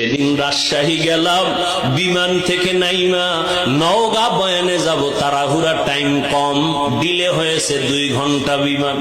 সেদিন রাজশাহী গেলাম, বিমান থেকে নাইমা নওগাঁ বয়ানে যাব, তাড়াহুড়া, টাইম কম, ডিলে হয়েছে 2 ঘন্টা বিমান।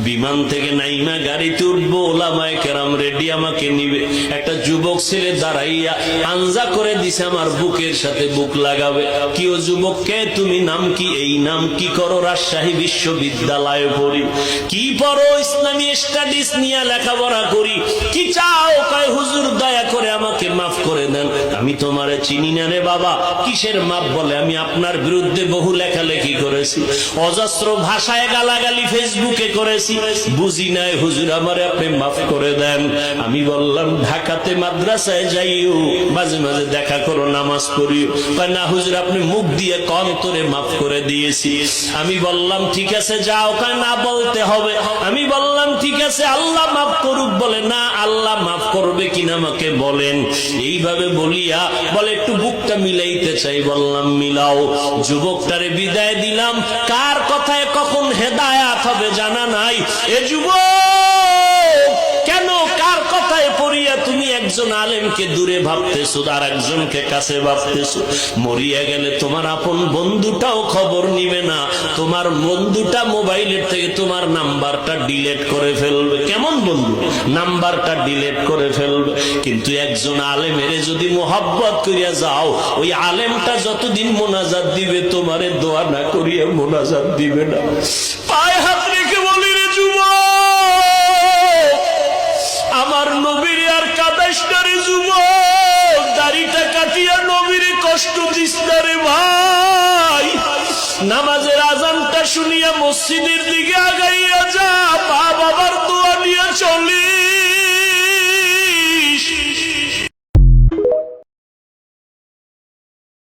বিমান থেকে নাইমা গাড়িতে উঠবো, ওলামায়ে কেরাম রেডি, আমাকে নিবে। একটা যুবক ছেলে দাঁড়াইয়া আঞ্জা করে দিছে আমার বুকের সাথে বুক লাগাবে। কি ও যুবক, কে তুমি, নাম কি? এই নাম। কি করো? রাজশাহী বিশ্ববিদ্যালয়ে পড়ি। কি পড়ো? ইসলামী স্টাডিজ নিয়ে লেখাপড়া করি। কি চাও? কয় হুজুর দয়া করে আমাকে মাফ করে দেন, আমি তোমারে চিনি না রে বাবা। কিসের মাফ? বলে আমি আপনার বিরুদ্ধে বহু লেখালেখি করেছি, অজস্র ভাষায় গালাগালি ফেসবুকে করেছি, বুঝি নাই হুজুর, আমারে আপনি মাফ করে দেন। আমি বললাম ঢাকাতে মাদ্রাসায় যাইও, মাঝে মাঝে দেখা করো, নামাজ পড়িও। কয় না হুজুর, আপনি মুখ দিয়ে অন্তরে মাফ করে দিয়েছি। আমি বললাম ঠিক আছে যাও। কয় না, বলতে হবে। আমি বললাম ঠিক আছে, আল্লাহ মাফ করুক। বলে না, আল্লাহ মাফ করবে কিনা আমাকে বলেন। এইভাবে বলিয়া বলে একটু বুকটা মিলাইতে চাই। বললাম মিলাও। যুবকটারে বিদায় দিলাম। কার কথায় কখন হেদায়াত হবে জানা নাই। এ যুবক, কেন কার কথায় পড়িয়া তুমি একজন আলেমকে দূরে ভাবতেছো আর একজনকে কাছে ভাবতেছো? মরিয়া গেলে তোমার আপন বন্ধুটাও খবর নিবে না। তোমার বন্ধুটা মোবাইলের থেকে তোমার নাম্বারটা ডিলিট করে ফেলবে। কেমন বন্ধু? নাম্বারটা ডিলিট করে ফেলবে। কিন্তু একজন আলেমের যদি মোহাব্বত করিয়া যাও, ওই আলেমটা যতদিন মোনাজাত দিবে তোমারে দোয়া না করিয়া মোনাজাত দিবে না। পায়ে হাত রেখে বলি, রে যুবক, আমার নবীর আর কাদাইস না রে যুবক, দাড়িটা কাটিয়া নবীর কষ্ট দিস না রে ভাই। নামাজের আজানটা শুনিয়া মসজিদের দিকে আগাইয়া যা, মা বাবার দোয়া নিয়ে চলি।